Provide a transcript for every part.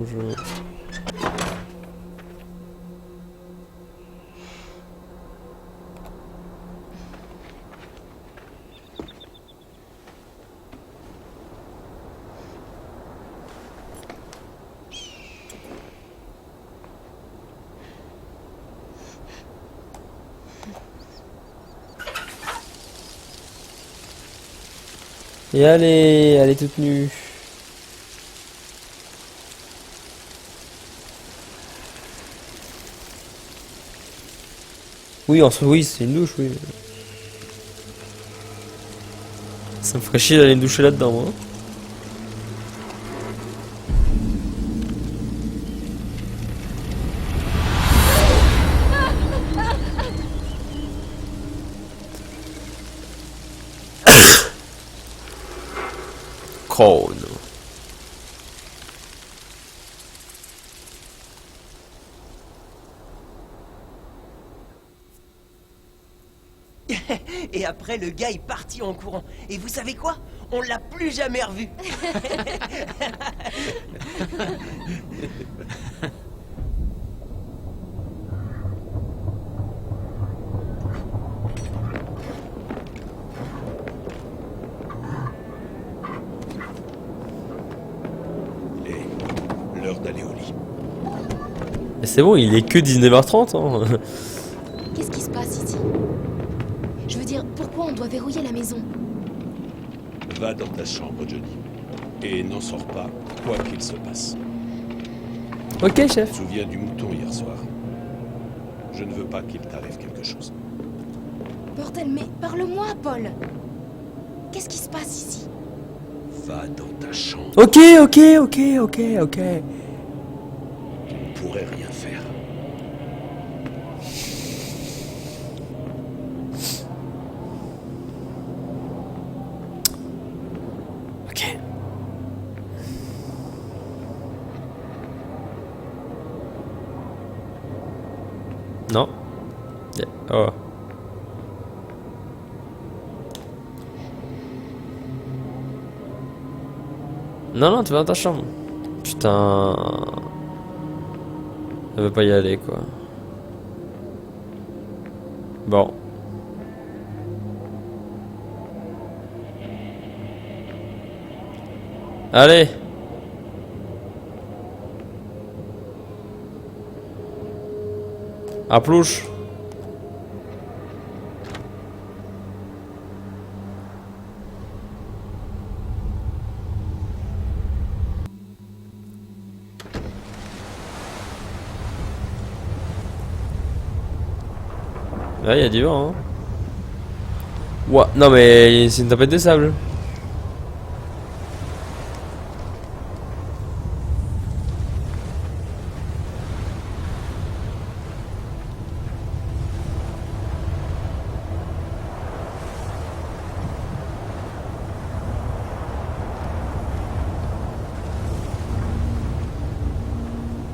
Je... Et allez, elle est toute nue. Oui, oui, c'est une douche, oui. Ça me ferait chier d'aller me doucher là-dedans, moi. Crown. Et après, le gars est parti en courant. Et vous savez quoi? On l'a plus jamais revu. Et l'heure d'aller au lit. Mais c'est bon, il est que 19h30, hein. Qu'est-ce qui se passe ici? Je veux dire, pourquoi on doit verrouiller la maison? Va dans ta chambre, Johnny. Et n'en sors pas, quoi qu'il se passe. Ok, Tu te chef. souviens du mouton hier soir? Je ne veux pas qu'il t'arrive quelque chose. Bordel, mais parle-moi, Paul. Qu'est-ce qui se passe ici? Va dans ta chambre. Ok. Tu ne pourrais rien faire. Ok. Non. Oh. Non, tu vas dans ta chambre. Putain. Elle veut pas y aller, quoi. Bon. Allez. Aplouche. Ouais, il y a du vent, hein. Ouah, non mais c'est une tempête de sable.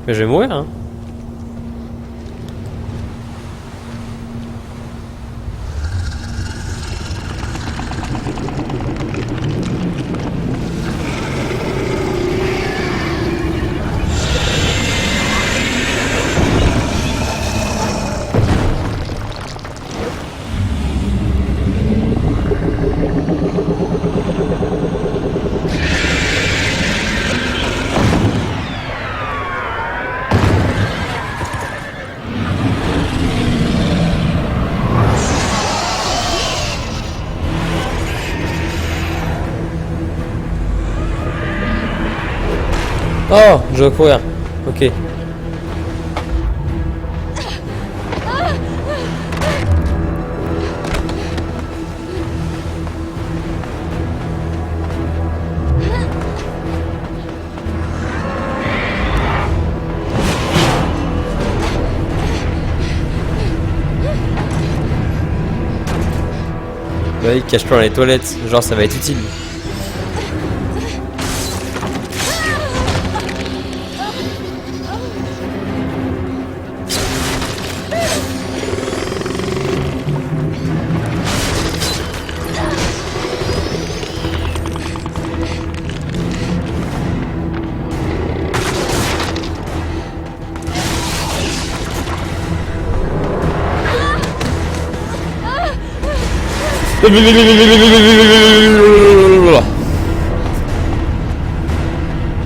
Mais je vais mourir, hein. Oh, je vais courir. Ok. Bah oui, cache-toi dans les toilettes. Genre, ça va être utile.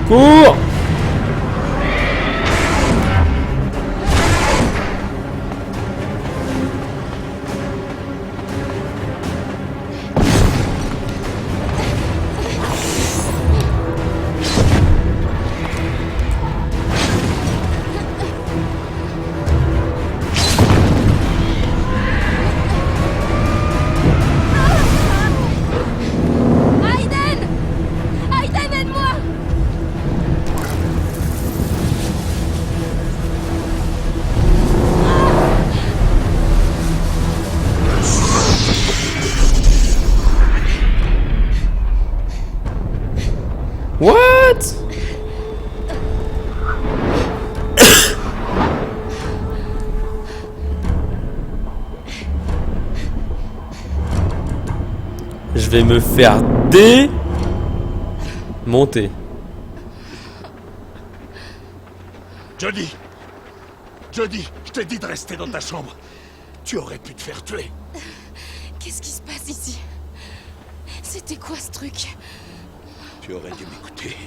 Cours. Aiden! Aiden, aide-moi! What? Je vais me faire démonter. Jodie! Jodie, je t'ai dit de rester dans ta chambre. Tu aurais pu te faire tuer. Qu'est-ce qui se passe ici? C'était quoi ce truc? Tu aurais dû m'écouter.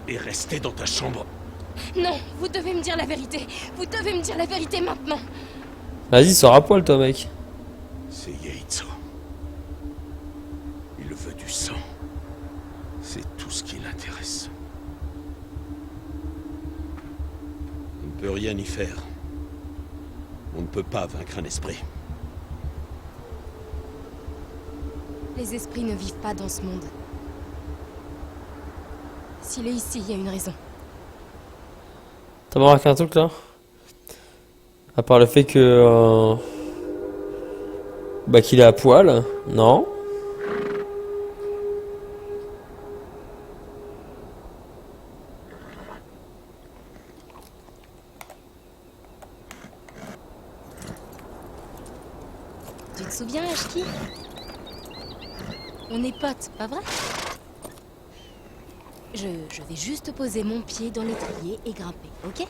Et rester dans ta chambre. Non, vous devez me dire la vérité. Vous devez me dire la vérité maintenant. Vas-y, sors à poil, toi, mec. C'est Yaitso. Il veut du sang. C'est tout ce qui l'intéresse. On ne peut rien y faire. On ne peut pas vaincre un esprit. Les esprits ne vivent pas dans ce monde. S'il est ici, il y a une raison. T'as remarqué un truc là? À part le fait que... bah qu'il est à poil, non? Tu te souviens, Ashki? On est potes, pas vrai? Je vais juste poser mon pied dans l'étrier et grimper, ok?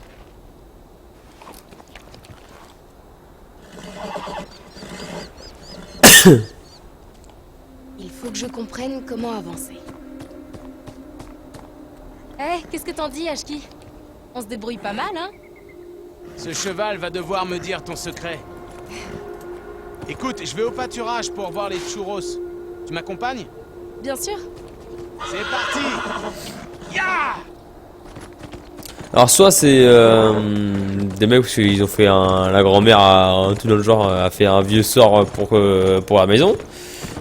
Il faut que je comprenne comment avancer. Eh, qu'est-ce que t'en dis, Ashki? On se débrouille pas mal, hein? Ce cheval va devoir me dire ton secret. Écoute, je vais au pâturage pour voir les churros. Tu m'accompagnes? Bien sûr. C'est parti! Ya! Alors soit c'est des mecs parce qu'ils ont fait la grand-mère un tout dans le genre a fait un vieux sort pour la maison.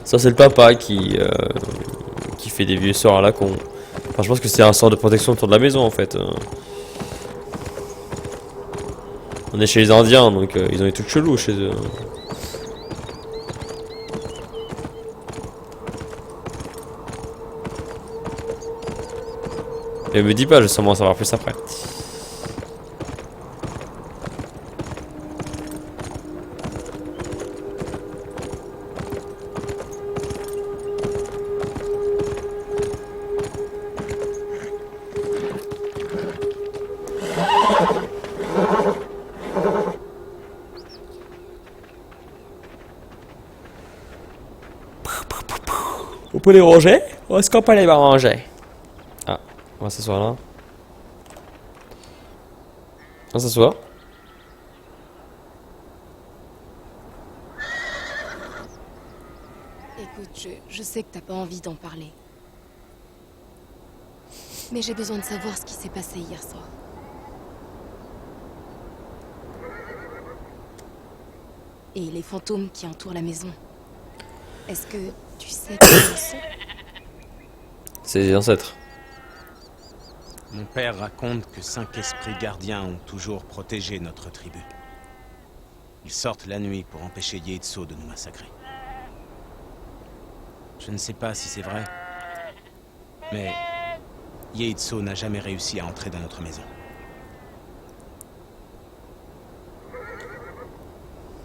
Soit c'est le papa qui fait des vieux sorts à la con. Enfin je pense que c'est un sort de protection autour de la maison en fait. On est chez les Indiens donc ils ont des trucs chelous chez eux. Et me dis pas, je vais sûrement en savoir plus après. On peut les ranger? Ou est-ce qu'on peut les ranger? Ah, on va s'asseoir là. On s'assoit. Écoute, je sais que t'as pas envie d'en parler. Mais j'ai besoin de savoir ce qui s'est passé hier soir. Et les fantômes qui entourent la maison. Est-ce que tu sais qui ils sont? C'est les ancêtres. Mon père raconte que 5 esprits gardiens ont toujours protégé notre tribu. Ils sortent la nuit pour empêcher Yaitso de nous massacrer. Je ne sais pas si c'est vrai, mais Yaitso n'a jamais réussi à entrer dans notre maison.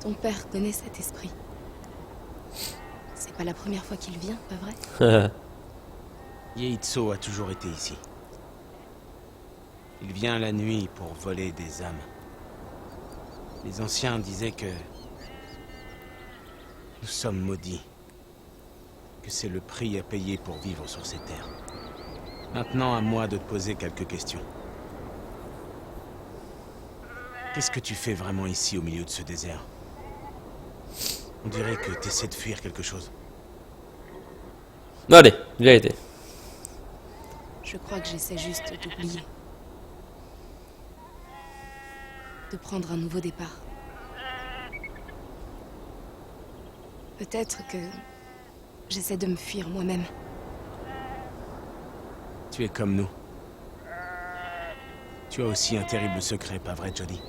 Ton père connaît cet esprit. C'est pas la première fois qu'il vient, pas vrai? Yaitso a toujours été ici. Il vient la nuit pour voler des âmes. Les anciens disaient que nous sommes maudits. que c'est le prix à payer pour vivre sur ces terres. Maintenant, à moi de te poser quelques questions. Qu'est-ce que tu fais vraiment ici au milieu de ce désert? On dirait que t'essaies de fuir quelque chose. Non, allez, vérité. Je crois que j'essaie juste d'oublier. De prendre un nouveau départ. Peut-être que j'essaie de me fuir moi-même. Tu es comme nous. Tu as aussi un terrible secret, pas vrai, Jodie?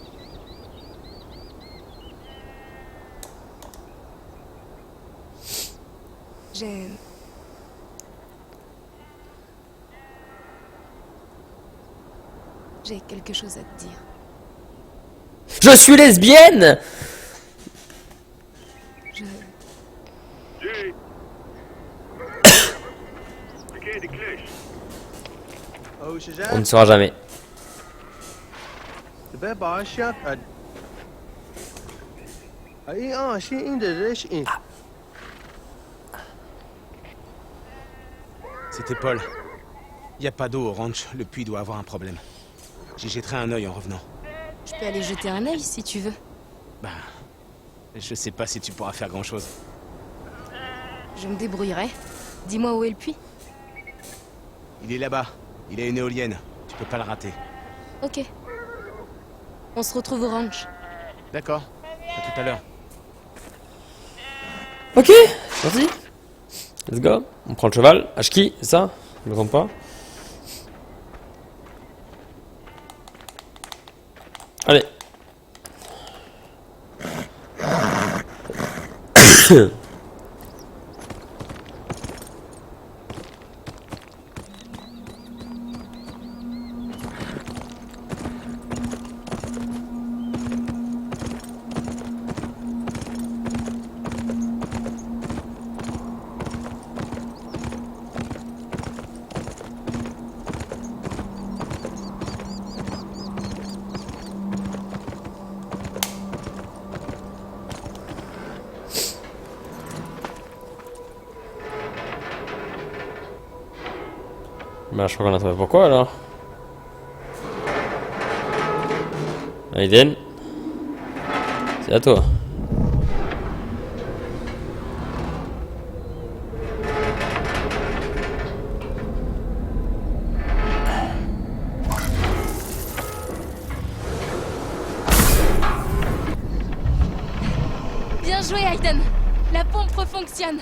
J'ai quelque chose à te dire. Je suis lesbienne! Je... On ne saura jamais. C'était Paul. Y a pas d'eau au ranch, le puits doit avoir un problème. J'y jetterai un œil en revenant. Je peux aller jeter un œil si tu veux. Bah, je sais pas si tu pourras faire grand-chose. Je me débrouillerai. Dis-moi où est le puits. Il est là-bas. Il a une éolienne. Tu peux pas le rater. Ok. On se retrouve au ranch. D'accord. À tout à l'heure. Ok, vas-y. Let's go. On prend le cheval. Ashki, c'est ça? Je me trompe pas. Allez. Bah, je crois qu'on a trouvé pourquoi alors. Aiden, c'est à toi. Bien joué, Aiden. La pompe fonctionne.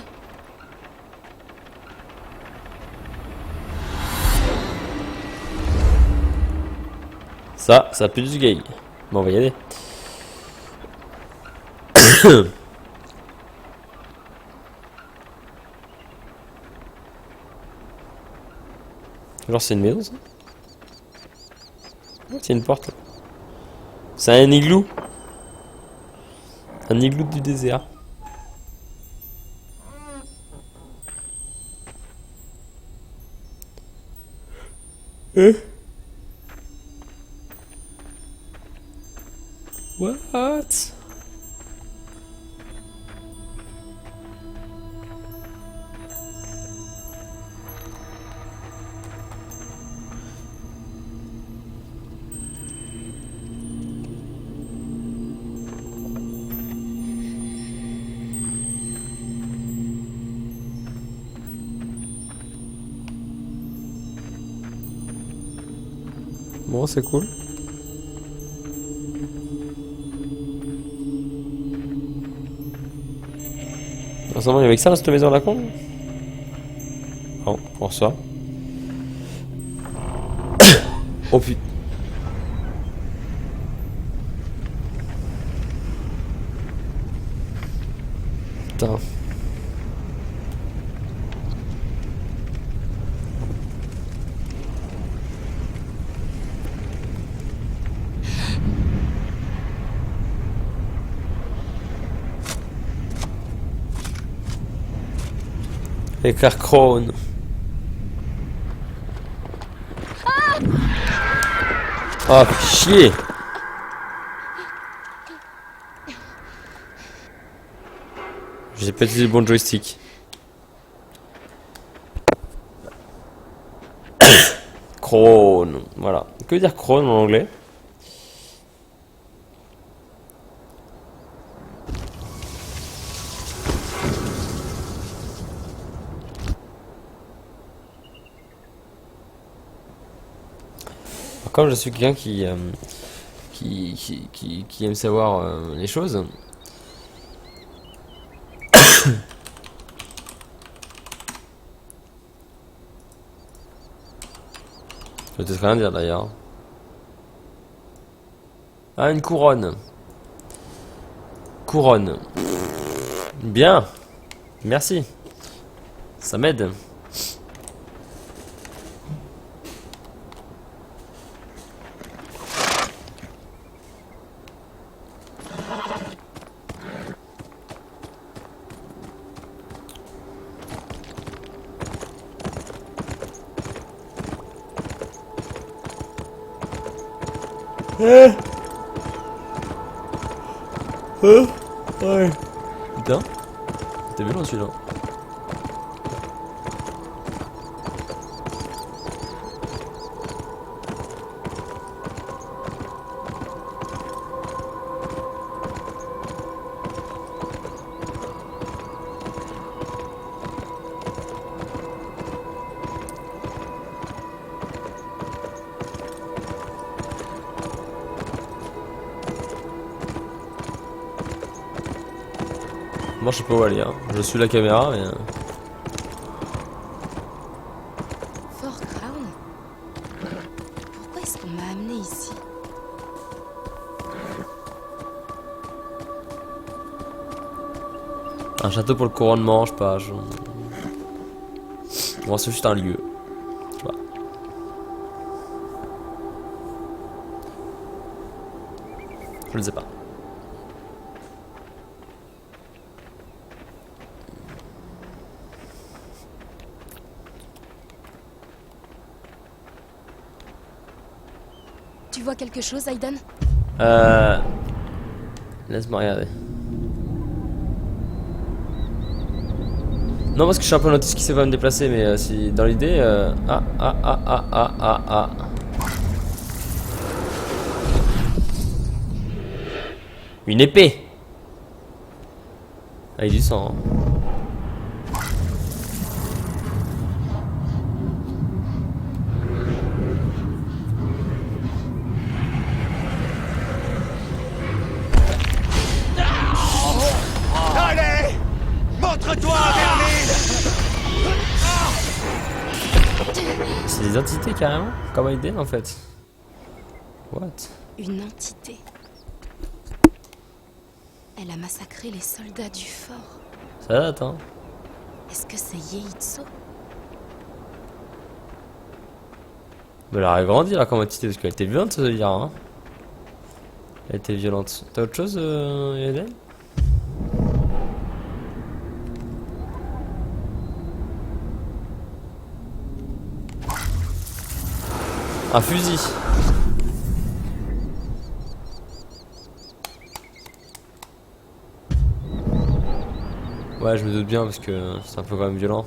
Ça pue du gay. Bon, on va y aller. Genre, c'est une maison, ça? C'est une porte. C'est un igloo. Un igloo du désert. What? Bon, c'est cool. Récemment, il y avait que ça dans cette maison à la con. Non, pour ça. Oh putain. Putain. Éclair Crown. Ah, chier. J'ai pas utilisé le bon joystick. crone. Voilà. Que veut dire crone en anglais? Comme je suis quelqu'un qui aime savoir les choses. Je vais peut-être rien dire d'ailleurs. Ah, une couronne. Couronne. Bien. Merci. Ça m'aide. Ouais. Putain. C'était violent celui-là. Moi je sais pas où aller, hein. Je suis la caméra mais... Fort Crown? Pourquoi est-ce qu'on m'a amené ici? Un château pour le couronnement, je sais pas. Bon, c'est juste un lieu. Je sais pas. Je ne sais pas. Tu vois quelque chose, Aiden? Laisse-moi regarder. Non, parce que je suis un peu un autiste qui sait pas me déplacer, mais si dans l'idée... Une épée. Avec du sang. Hein. Allez! Montre-toi, Vermine! C'est des entités carrément, comme Aiden en fait. What? Une entité. Elle a massacré les soldats du fort. Ça date hein. Est-ce que c'est Yeitso? Mais elle a grandi là comme entité parce qu'elle était violente ça veut dire hein. Elle était violente. T'as autre chose Aiden? Un fusil. Ouais, je me doute bien parce que c'est un peu quand même violent.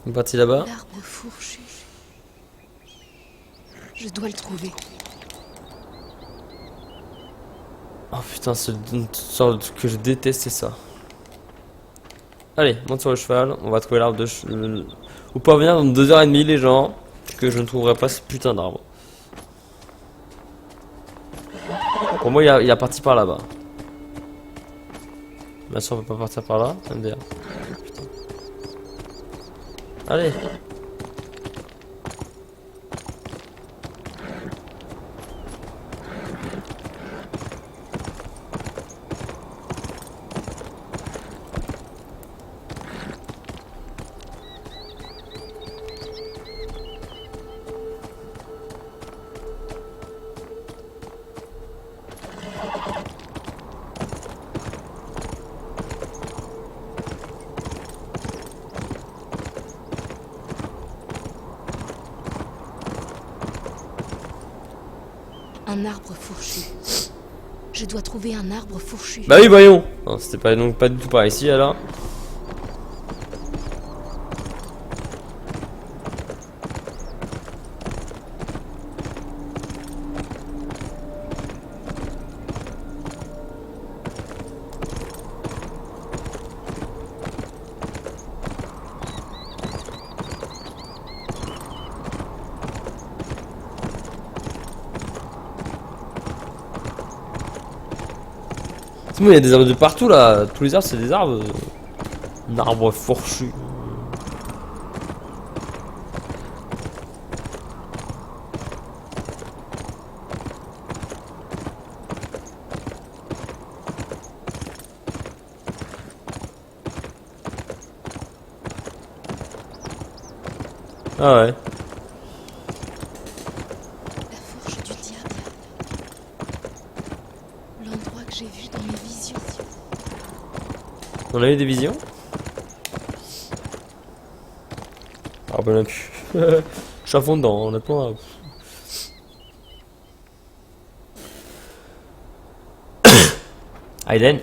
Une partie là-bas. L'arbre fourchu. Je dois le trouver. Oh putain, c'est une sorte que je déteste, c'est ça. Allez, monte sur le cheval, on va trouver l'arbre de cheval. Vous pouvez revenir dans 2h30 les gens, que je ne trouverai pas ce putain d'arbre. Pour moi, il a parti par là-bas. Bien sûr, on peut pas partir par là, ça me dire. Putain. Allez. Un arbre fourchu. Je dois trouver un arbre fourchu. Bah oui, voyons. Non, c'était pas, donc pas du tout par ici alors. Il y a des arbres de partout là, tous les arbres c'est des arbres. Un arbre fourchu. Ah ouais. La fourche du diable. L'endroit que j'ai vu dans mes visions. On a eu des visions? Ah ben là, je suis à fond dedans, honnêtement. Là. Aiden.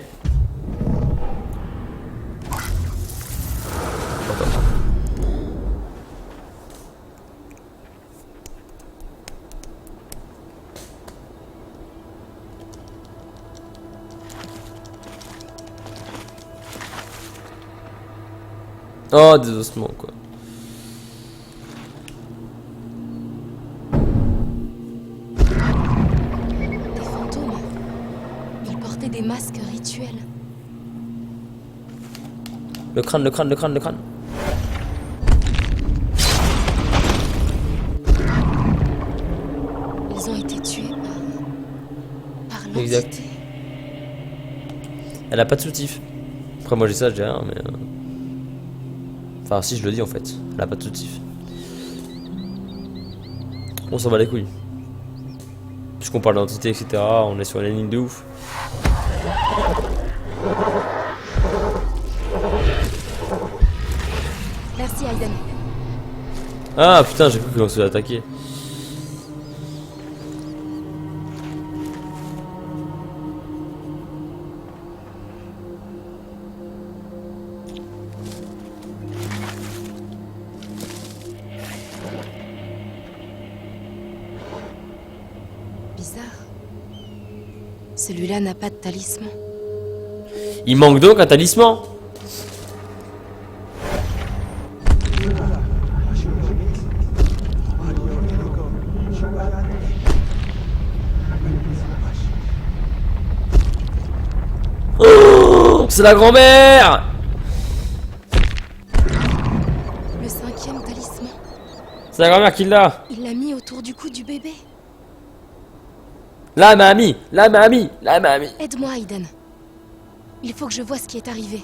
Oh, des ossements quoi. Des fantômes. Ils portaient des masques rituels. Le crâne, le crâne, le crâne, le crâne. Ils ont été tués par l'entité. Exact. Elle a pas de soutif. Après moi j'ai ça, j'ai rien, mais... Enfin si je le dis en fait. Elle a pas de soutif. On s'en bat les couilles. Puisqu'on parle d'entité, etc. On est sur la ligne de ouf. Merci Aiden. Ah putain, j'ai cru qu'on se fait attaquer. Bizarre. Celui-là n'a pas de talisman. Il manque donc un talisman. Oh, c'est la grand-mère. Le 5e talisman. C'est la grand-mère qui l'a. Il l'a mis autour du cou du bébé. La mamie, la mamie, la mamie. Aide-moi Aiden. Il faut que je vois ce qui est arrivé.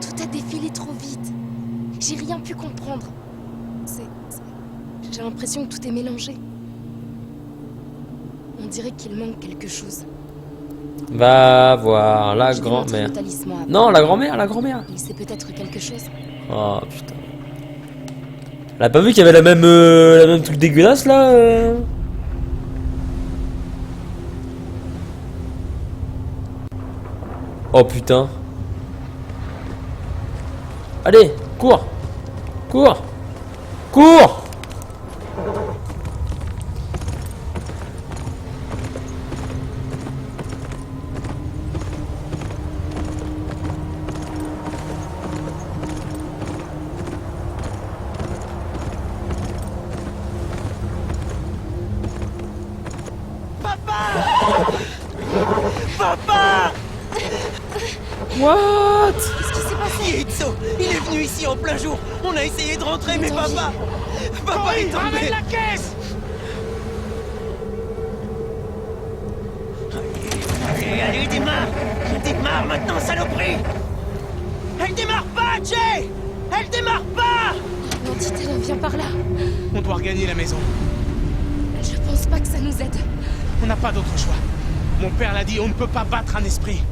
Tout a défilé trop vite. J'ai rien pu comprendre. J'ai l'impression que tout est mélangé. On dirait qu'il manque quelque chose. Va voir la Je vais montrer grand-mère. le talisman après. Non, la grand-mère, la grand-mère. Il sait peut-être quelque chose. Oh putain. Elle a pas vu qu'il y avait la même truc dégueulasse là Oh putain. Allez, cours. Cours. Cours. Papa! What? Qu'est-ce qui s'est passé? Itzo, il est venu ici en plein jour. On a essayé de rentrer, mais Danger. papa est tombé. la caisse! Allez, démarre! Démarre maintenant, saloperie! Elle démarre pas, Jay! Elle démarre pas! L'entité revient par là. On doit regagner la maison. Je pense pas que ça nous aide. On n'a pas d'autre choix. Mon père l'a dit, on ne peut pas battre un esprit.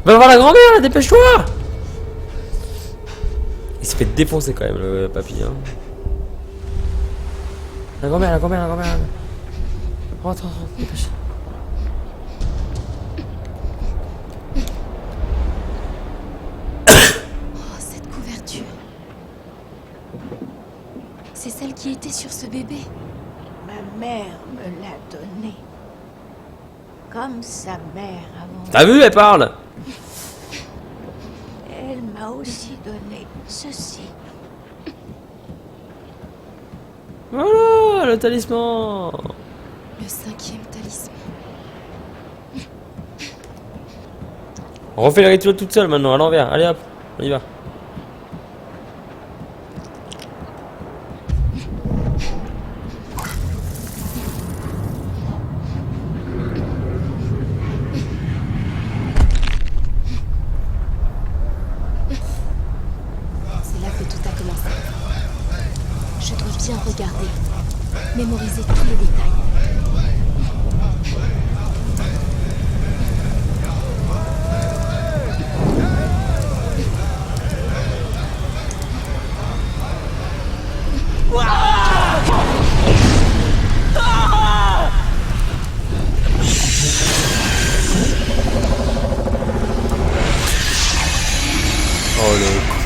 Va voir la grand-mère, là, dépêche-toi! Il s'est fait défoncer quand même, le papy. Hein. La grand-mère, la grand-mère, la grand-mère. Rentre, rentre, dépêche. Oh, cette couverture. C'est celle qui était sur ce bébé. Ma mère me l'a donné. Comme sa mère avant. T'as vu, elle parle! Elle m'a aussi donné ceci. Voilà, le talisman! Le 5e talisman. On refait le rituel toute seule maintenant, à l'envers. Allez hop, on y va. C'est là que tout a commencé. Je dois bien regarder, mémoriser tous les détails. Oh le coup.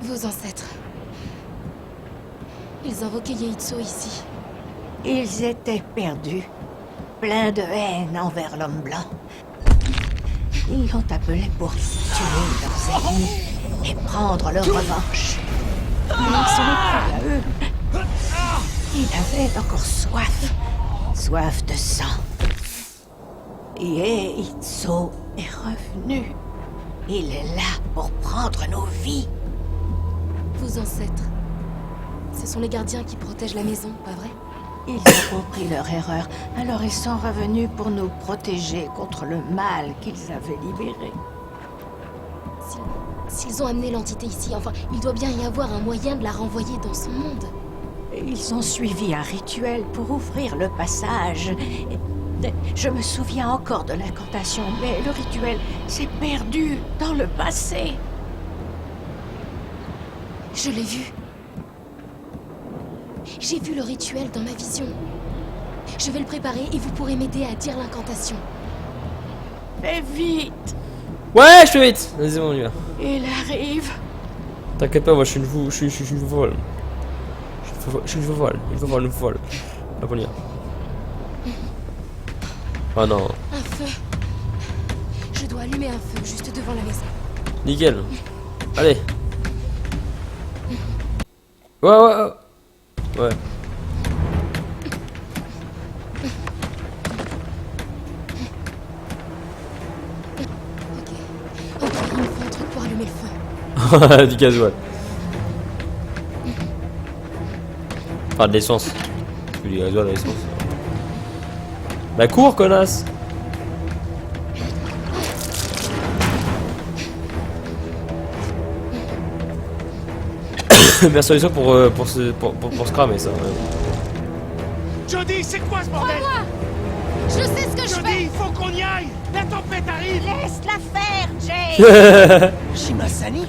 Vos ancêtres. Ils invoquaient Yeitso ici. Ils étaient perdus, pleins de haine envers l'homme blanc. Ils l'ont appelé pour tuer leurs ennemis et prendre leur revanche. Mais ce n'est plus à eux. Ils avaient encore soif. Soif de sang. Yeitso est revenu. Il est là pour prendre nos vies. Vos ancêtres. Ce sont les gardiens qui protègent la maison, pas vrai? Ils ont compris leur erreur, alors ils sont revenus pour nous protéger contre le mal qu'ils avaient libéré. S'ils ont amené l'entité ici, enfin, il doit bien y avoir un moyen de la renvoyer dans son monde. Ils ont suivi un rituel pour ouvrir le passage. Je me souviens encore de l'incantation, mais le rituel s'est perdu dans le passé. Je l'ai vu. J'ai vu le rituel dans ma vision. Je vais le préparer et vous pourrez m'aider à dire l'incantation. Fais vite! Ouais, je fais vite. Vas-y, on y va. Il arrive. T'inquiète pas, moi je suis une folle. Je suis une folle. Je suis une folle. Une folle. Hop, on y va. Ah non. Un feu. Je dois allumer un feu juste devant la maison. Nickel. Allez. Ouais. Ouais. Ok, il me faut un truc pour allumer le feu. Du gasoil. Enfin, de l'essence. Parce que du gasoil, de l'essence. Bah, cours, connasse! Meilleure solution pour se cramer, ça. Ouais. Jody, c'est quoi ce bordel? Je sais ce que je Jody, fais. il faut qu'on y aille! La tempête arrive! Laisse-la faire, Jay! Shimasani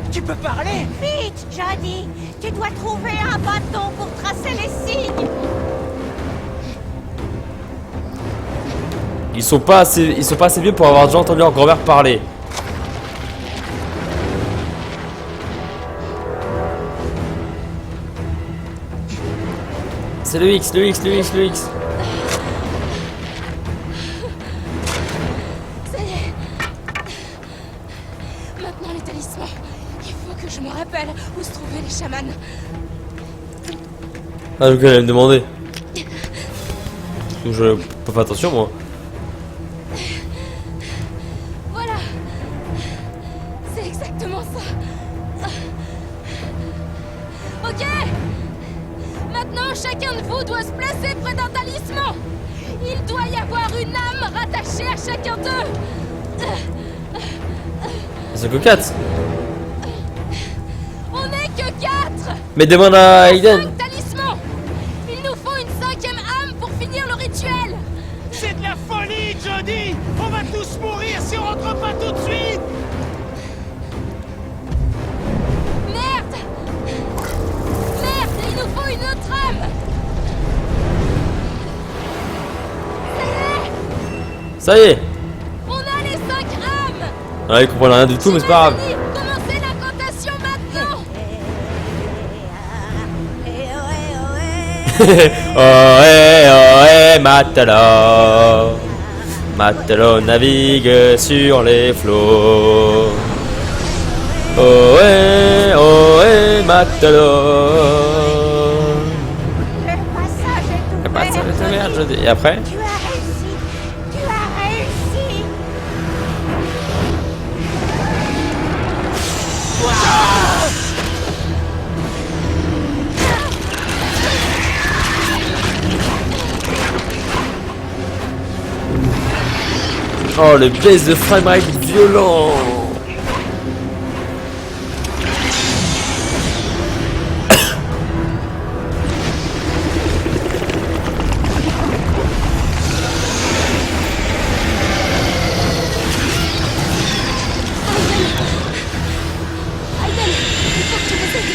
tu peux parler? Vite, Jody! Tu dois trouver un bâton pour tracer les signes! Ils sont pas assez vieux pour avoir déjà entendu leur grand-mère parler. C'est le X. Ça y est. Maintenant les talismans. Il faut que je me rappelle où se trouvaient les chamans. Ah, donc elle allait me demander. Je peux faire attention, moi. Voilà. C'est exactement ça. Ok. Maintenant, chacun de vous doit se placer près d'un talisman. Il doit y avoir une âme rattachée à chacun d'eux. Ils sont que 4. On n'est que 4. Mais demande à Aiden. 5 talismans. Il nous faut une 5e âme pour finir le rituel. C'est de la folie, Jody! On va tous mourir si on rentre pas tout de suite! Merde. Merde, il nous faut une autre âme. Ça y est. On a les 5 âmes. Ah, ils comprennent rien du tout, mais c'est pas grave. Shimazani, commencez l'incantation maintenant. Ohé, ohé, matelot. Matelot navigue sur les flots. Ohé, ohé, matelot. Le passage est ouvert. Je dis. Et après? Tu as réussi. Tu as réussi. Oh, le baisse de framerate violent. Aiden, il faut que tu me aides.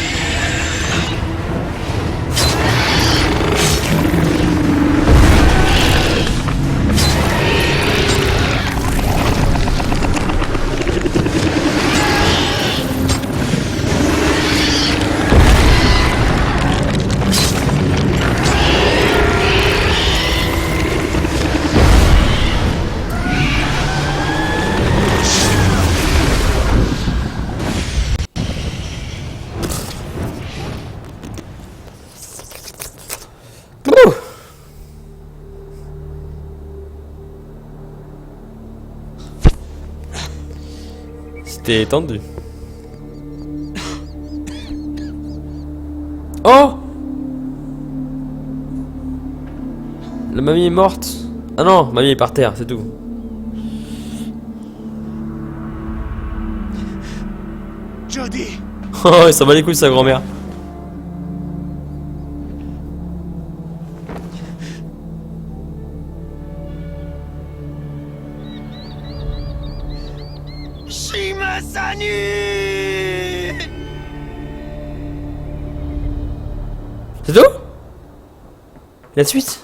Ouh. C'était tendu. Oh! La mamie est morte. Ah non, mamie est par terre, c'est tout. Jody! Oh, il s'en bat les couilles sa grand-mère. Shimazani! C'est tout? La suite?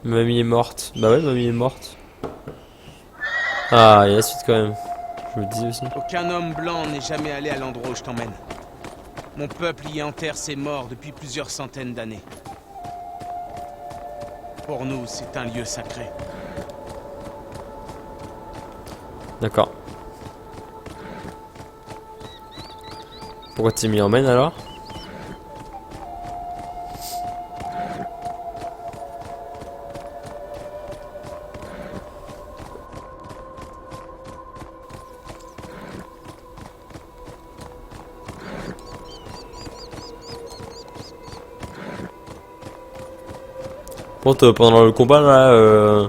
Mamie est morte. Bah ouais, mamie est morte. Ah, il y a la suite quand même. Je me le disais aussi. Aucun homme blanc n'est jamais allé à l'endroit où je t'emmène. Mon peuple y enterre ses morts depuis plusieurs centaines d'années. Pour nous, c'est un lieu sacré. D'accord. Pourquoi tu m'y emmènes alors? Bon, pendant le combat là,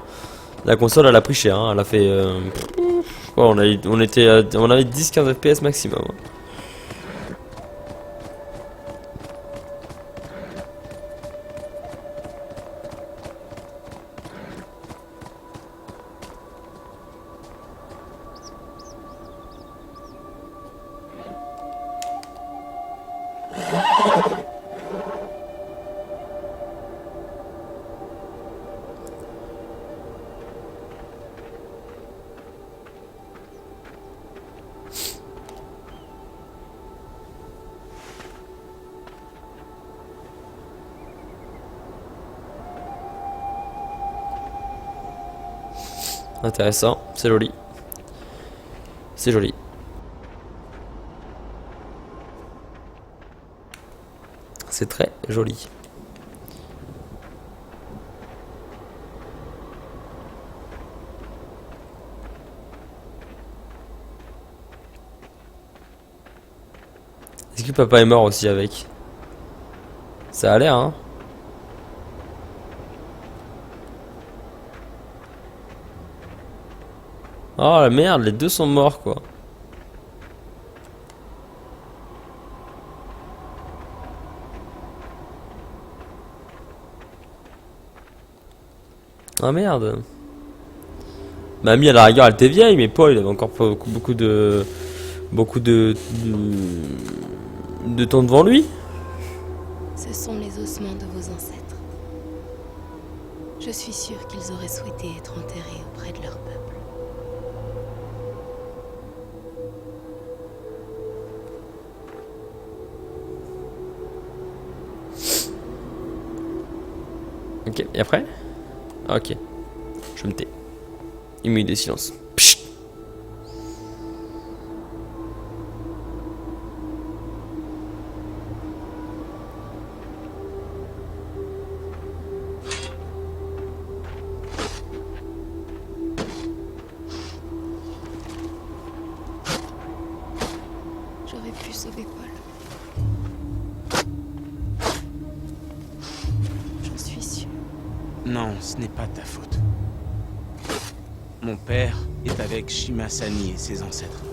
la console elle a pris cher, hein. Elle a fait. Ouais, on avait 10-15 FPS maximum. Intéressant, c'est joli. C'est joli. C'est très joli. Est-ce que papa est mort aussi avec? Ça a l'air, hein? Oh la merde, les deux sont morts quoi. Ah merde. Mamie à la rigueur elle était vieille, mais Paul il avait encore pas beaucoup de temps devant lui. Ce sont les ossements de vos ancêtres. Je suis sûre qu'ils auraient souhaité être enterrés auprès de leur peuple. Ok, et après? Ok. Je me tais. Une minute de silence. Psst. J'aurais pu sauver Paul. J'en suis sûre. Non, ce n'est pas ta faute. Mon père est avec Shimasani et ses ancêtres.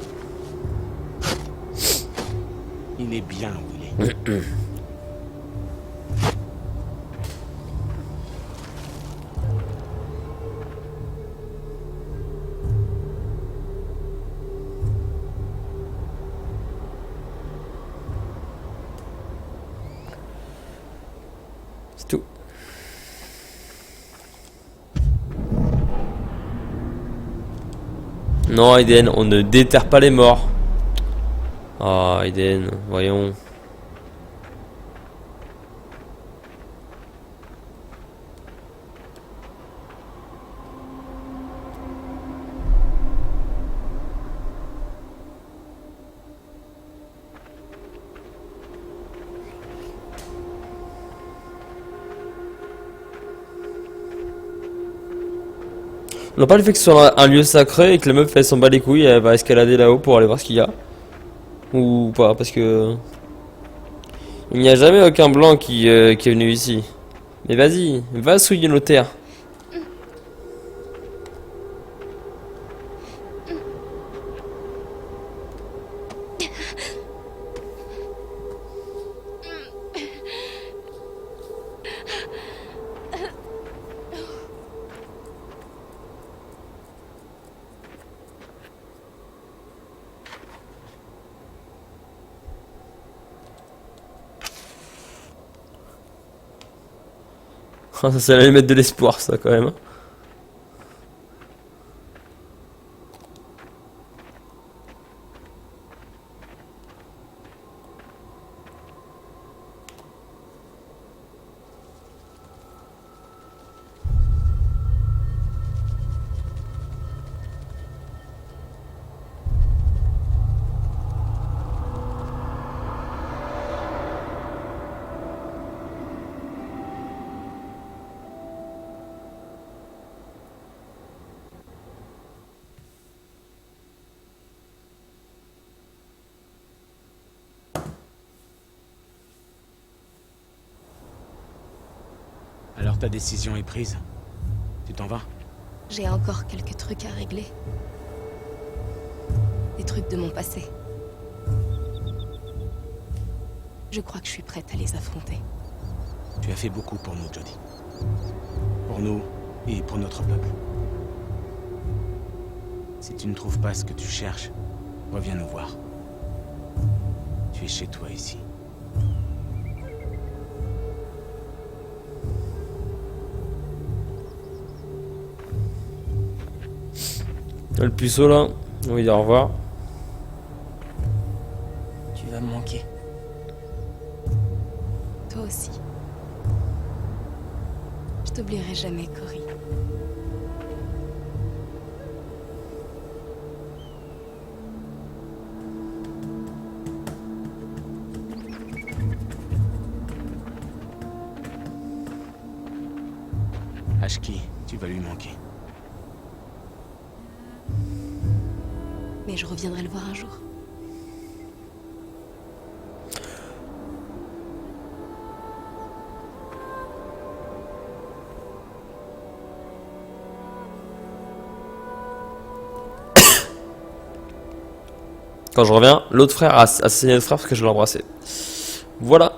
Il est bien où il est. C'est tout. Non, Aiden, on ne déterre pas les morts. Ah, Aiden, voyons. Non, pas le fait que ce soit un lieu sacré et que la meuf elle s'en bat les couilles, elle va escalader là-haut pour aller voir ce qu'il y a. Ou pas, parce que... Il n'y a jamais aucun blanc qui est venu ici. Mais vas-y, va souiller nos terres. Ça allait mettre de l'espoir, ça, quand même. Alors ta décision est prise. Tu t'en vas? J'ai encore quelques trucs à régler. Des trucs de mon passé. Je crois que je suis prête à les affronter. Tu as fait beaucoup pour nous, Jodie. Pour nous et pour notre peuple. Si tu ne trouves pas ce que tu cherches, reviens nous voir. Tu es chez toi ici. Le puceau là, on va dire au revoir. Tu vas me manquer. Toi aussi. Je t'oublierai jamais, Cory. Ashki, tu vas lui manquer. Mais je reviendrai le voir un jour. Quand je reviens, l'autre frère a assassiné l'autre frère parce que je l'ai embrassé. Voilà.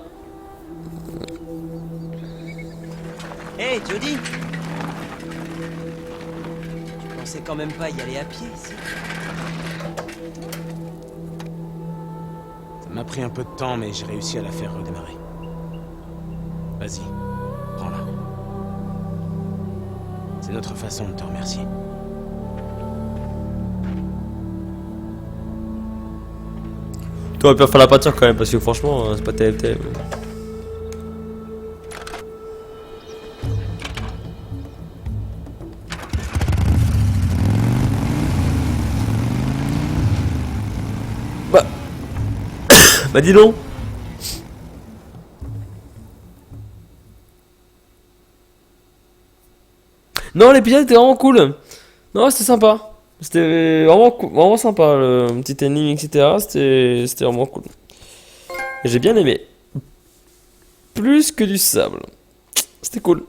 Hé, Jody! Tu pensais quand même pas y aller à pied, si? Ça m'a pris un peu de temps, mais j'ai réussi à la faire redémarrer. Vas-y, prends-la. C'est notre façon de te remercier. T'aurais pu faire la peinture quand même parce que franchement c'est pas terrible. Bah dis donc. Non, l'épisode était vraiment cool. Non, c'était sympa. C'était vraiment sympa, le petit énigme, etc. C'était vraiment cool. Et j'ai bien aimé. Plus que du sable. C'était cool.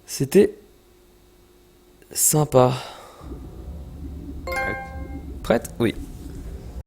C'était sympa. Prête? Oui.